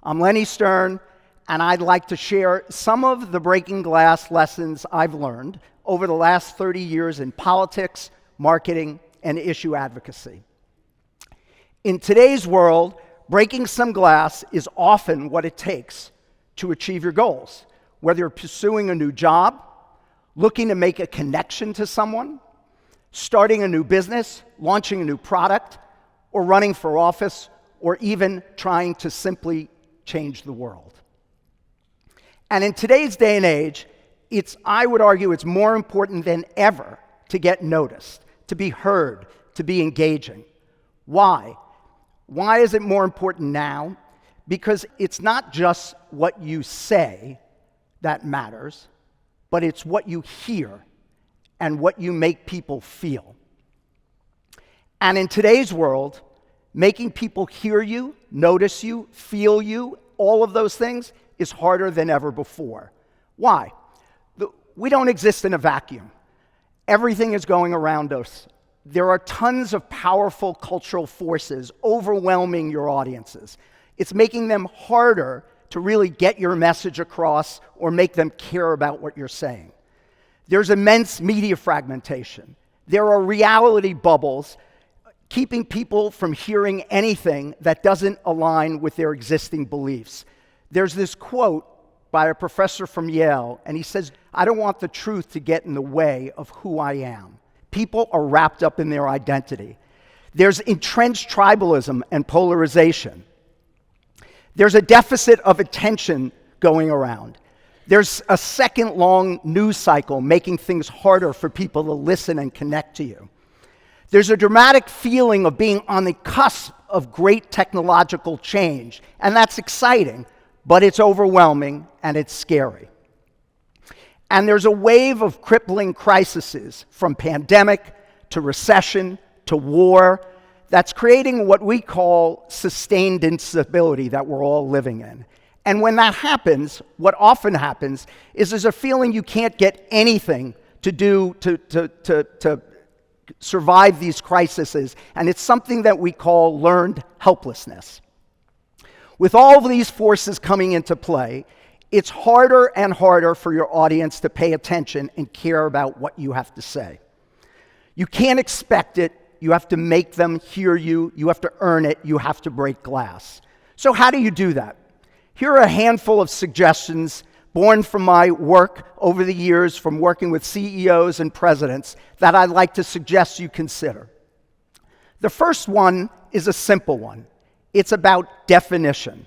I'm Lenny Stern, and I'd like to share some of the breaking glass lessons I've learned over the last 30 years in politics, marketing, and issue advocacy. In today's world, breaking some glass is often what it takes to achieve your goals, whether you're pursuing a new job, looking to make a connection to someone, starting a new business, launching a new product, or running for office, or even trying to simply change the world. And in today's day and age, I would argue it's more important than ever to get noticed, to be heard, to be engaging. Why? Why is it more important now? Because it's not just what you say that matters, but it's what you hear and what you make people feel. And in today's world, making people hear you, notice you, feel you, all of those things is harder than ever before. Why? We don't exist in a vacuum. Everything is going around us. There are tons of powerful cultural forces overwhelming your audiences. It's making them harder to really get your message across or make them care about what you're saying. There's immense media fragmentation. There are reality bubbles keeping people from hearing anything that doesn't align with their existing beliefs. There's this quote by a professor from Yale, and he says, "I don't want the truth to get in the way of who I am." People are wrapped up in their identity. There's entrenched tribalism and polarization. There's a deficit of attention going around. There's a second-long news cycle making things harder for people to listen and connect to you. There's a dramatic feeling of being on the cusp of great technological change, and that's exciting, but it's overwhelming and it's scary. And there's a wave of crippling crises, from pandemic to recession to war, that's creating what we call sustained instability that we're all living in. And when that happens, what often happens is there's a feeling you can't get anything to do to survive these crises, and it's something that we call learned helplessness. With all of these forces coming into play, it's harder and harder for your audience to pay attention and care about what you have to say. You can't expect it. You have to make them hear you. You have to earn it. You have to break glass. So how do you do that? Here are a handful of suggestions born from my work over the years, from working with CEOs and presidents, that I'd like to suggest you consider. The first one is a simple one. It's about definition.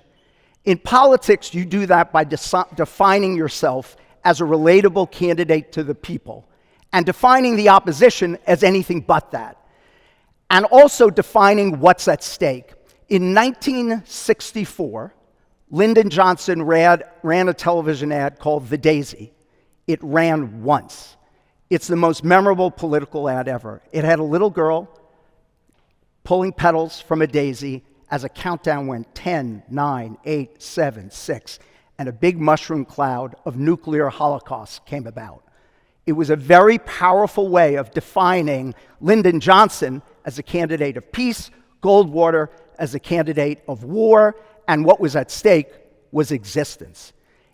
In politics, you do that by defining yourself as a relatable candidate to the people, and defining the opposition as anything but that, and also defining what's at stake. In 1964, Lyndon Johnson ran a television ad called The Daisy. It ran once. It's the most memorable political ad ever. It had a little girl pulling petals from a daisy as a countdown went 10, 9, 8, 7, 6, and a big mushroom cloud of nuclear holocaust came about. It was a very powerful way of defining Lyndon Johnson as a candidate of peace, Goldwater as a candidate of war, and what was at stake was existence.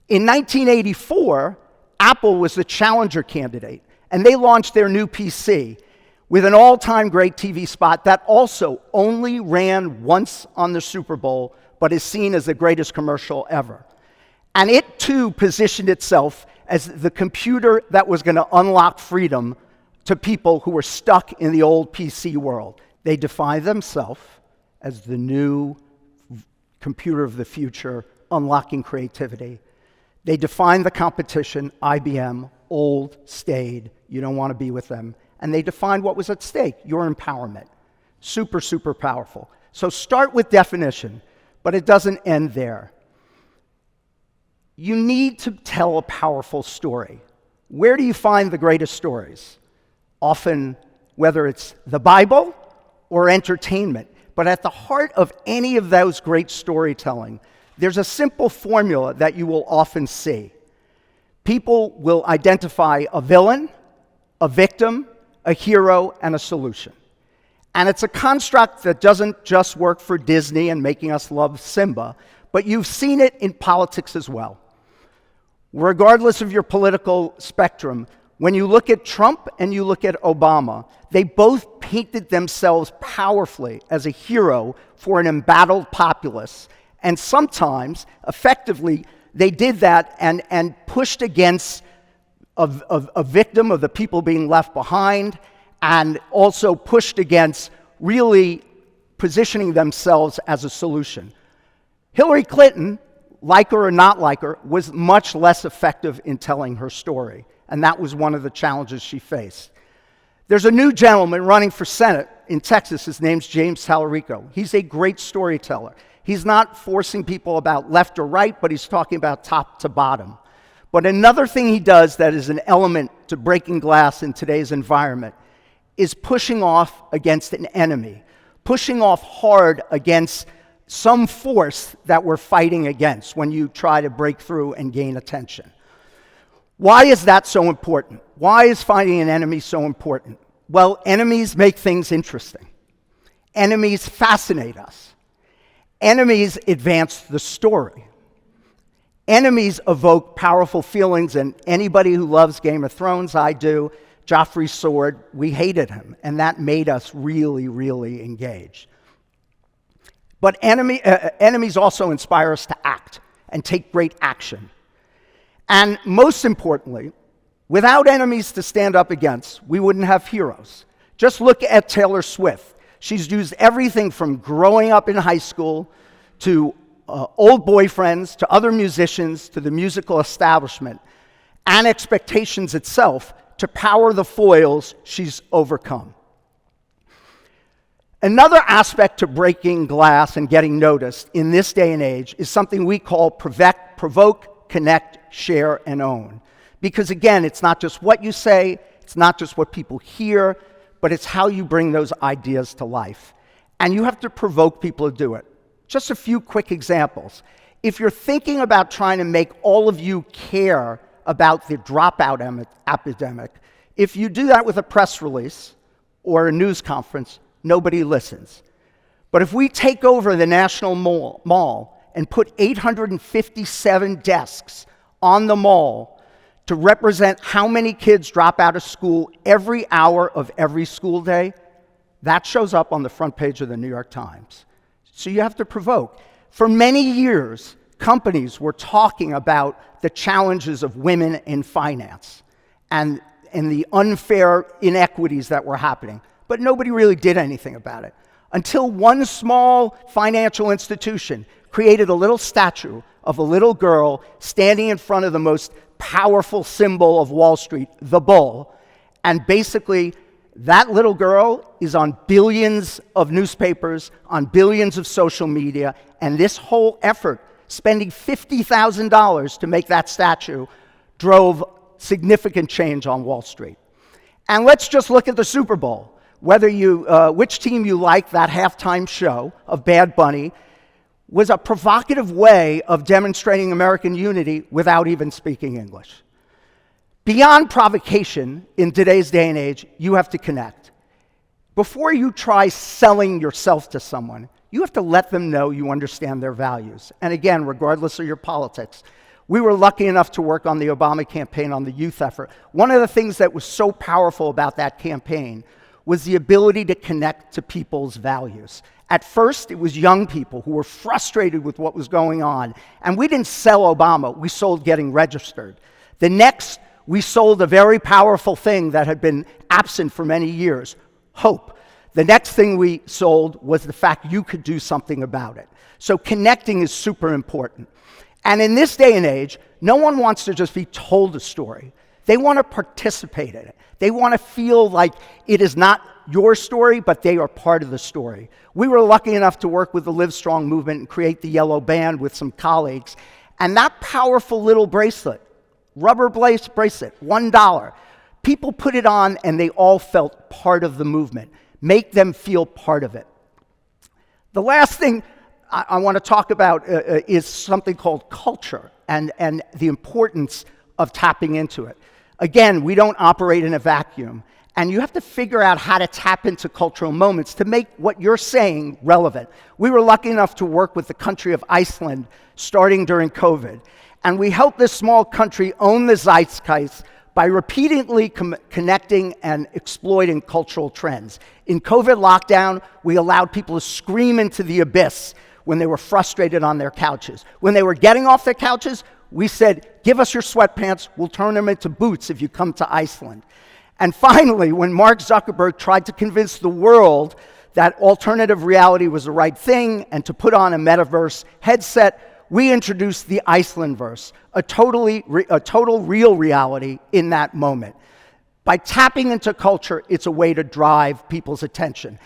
In 1984, Apple was the challenger candidate, and they launched their new PC with an all-time great TV spot that also only ran once on the Super Bowl, but is seen as the greatest commercial ever. And it, too, positioned itself as the computer that was going to unlock freedom to people who were stuck in the old PC world. They defined themselves as the new computer of the future, unlocking creativity. They defined the competition, IBM, old, staid, you don't want to be with them. And they defined what was at stake, your empowerment. Super, super powerful. So start with definition, but it doesn't end there. You need to tell a powerful story. Where do you find the greatest stories? Often, whether it's the Bible or entertainment. But at the heart of any of those great storytelling, there's a simple formula that you will often see. People will identify a villain, a victim, a hero, and a solution. And it's a construct that doesn't just work for Disney and making us love Simba, but you've seen it in politics as well. Regardless of your political spectrum, when you look at Trump and you look at Obama, they both painted themselves powerfully as a hero for an embattled populace. And sometimes, effectively, they did that and pushed against a victim of the people being left behind, and also pushed against really positioning themselves as a solution. Hillary Clinton, like her or not like her, was much less effective in telling her story, and that was one of the challenges she faced. There's a new gentleman running for Senate in Texas. His name's James Tallarico. He's a great storyteller. He's not forcing people about left or right, but he's talking about top to bottom. But another thing he does that is an element to breaking glass in today's environment is pushing off against an enemy, pushing off hard against some force that we're fighting against when you try to break through and gain attention. Why is that so important? Why is finding an enemy so important? Well, enemies make things interesting. Enemies fascinate us. Enemies advance the story. Enemies evoke powerful feelings, and anybody who loves Game of Thrones, I do, Joffrey's sword, we hated him, and that made us really, really engaged. But enemies also inspire us to act and take great action. And most importantly, without enemies to stand up against, we wouldn't have heroes. Just look at Taylor Swift. She's used everything from growing up in high school to old boyfriends, to other musicians, to the musical establishment, and expectations itself to power the foils she's overcome. Another aspect to breaking glass and getting noticed in this day and age is something we call provoke, connect, share, and own. Because again, it's not just what you say, it's not just what people hear, but it's how you bring those ideas to life. And you have to provoke people to do it. Just a few quick examples. If you're thinking about trying to make all of you care about the dropout epidemic, if you do that with a press release or a news conference, nobody listens. But if we take over the National Mall and put 857 desks on the mall to represent how many kids drop out of school every hour of every school day, that shows up on the front page of the New York Times. So you have to provoke. For many years, companies were talking about the challenges of women in finance and the unfair inequities that were happening. But nobody really did anything about it until one small financial institution created a little statue of a little girl standing in front of the most powerful symbol of Wall Street, the bull, and basically that little girl is on billions of newspapers, on billions of social media, and this whole effort, spending $50,000 to make that statue, drove significant change on Wall Street. And let's just look at the Super Bowl. Whether which team you like, that halftime show of Bad Bunny was a provocative way of demonstrating American unity without even speaking English. Beyond provocation, in today's day and age, you have to connect. Before you try selling yourself to someone, you have to let them know you understand their values. And again, regardless of your politics, we were lucky enough to work on the Obama campaign on the youth effort. One of the things that was so powerful about that campaign was the ability to connect to people's values. At first, it was young people who were frustrated with what was going on. And we didn't sell Obama, we sold getting registered. The next, we sold a very powerful thing that had been absent for many years, hope. The next thing we sold was the fact you could do something about it. So connecting is super important. And in this day and age, no one wants to just be told a story. They want to participate in it. They want to feel like it is not your story, but they are part of the story. We were lucky enough to work with the Live Strong movement and create the Yellow Band with some colleagues. And that powerful little bracelet, rubber bracelet, $1, people put it on and they all felt part of the movement. Make them feel part of it. The last thing I want to talk about is something called culture and the importance of tapping into it. Again, we don't operate in a vacuum. And you have to figure out how to tap into cultural moments to make what you're saying relevant. We were lucky enough to work with the country of Iceland starting during COVID. And we helped this small country own the zeitgeist by repeatedly connecting and exploiting cultural trends. In COVID lockdown, we allowed people to scream into the abyss when they were frustrated on their couches. When they were getting off their couches, we said, give us your sweatpants, we'll turn them into boots if you come to Iceland. And finally, when Mark Zuckerberg tried to convince the world that alternative reality was the right thing and to put on a metaverse headset, we introduced the Icelandverse, a total real reality in that moment. By tapping into culture, it's a way to drive people's attention.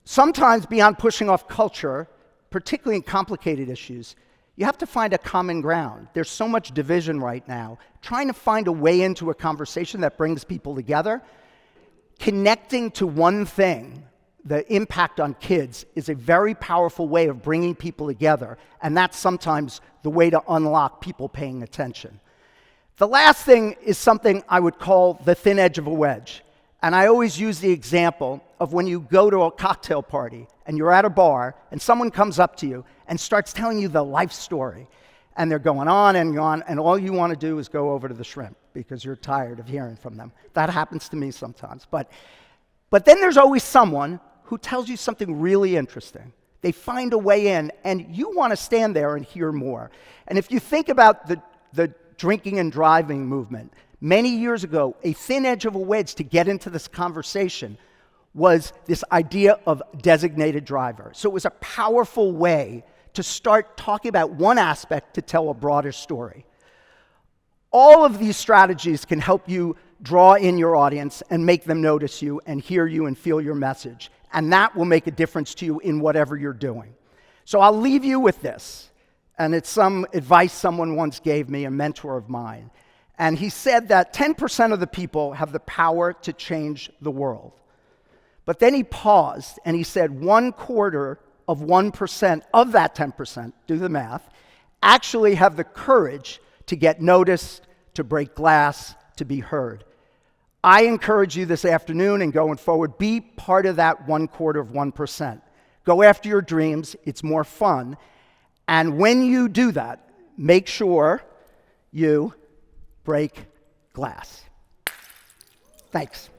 Sometimes beyond pushing off culture, particularly in complicated issues, you have to find a common ground. There's so much division right now. Trying to find a way into a conversation that brings people together, connecting to one thing, the impact on kids, is a very powerful way of bringing people together, and that's sometimes the way to unlock people paying attention. The last thing is something I would call the thin edge of a wedge. And I always use the example of when you go to a cocktail party and you're at a bar and someone comes up to you and starts telling you the life story. And they're going on and on, and all you want to do is go over to the shrimp because you're tired of hearing from them. That happens to me sometimes. But then there's always someone who tells you something really interesting. They find a way in, and you want to stand there and hear more. And if you think about the drinking and driving movement, many years ago, a thin edge of a wedge to get into this conversation was this idea of designated driver. So it was a powerful way to start talking about one aspect to tell a broader story. All of these strategies can help you draw in your audience and make them notice you and hear you and feel your message. And that will make a difference to you in whatever you're doing. So I'll leave you with this. And it's some advice someone once gave me, a mentor of mine. And he said that 10% of the people have the power to change the world. But then he paused and he said 1/4% of that 10%, do the math, actually have the courage to get noticed, to break glass, to be heard. I encourage you this afternoon and going forward, be part of that 1/4%. Go after your dreams, it's more fun. And when you do that, make sure you break glass. Thanks.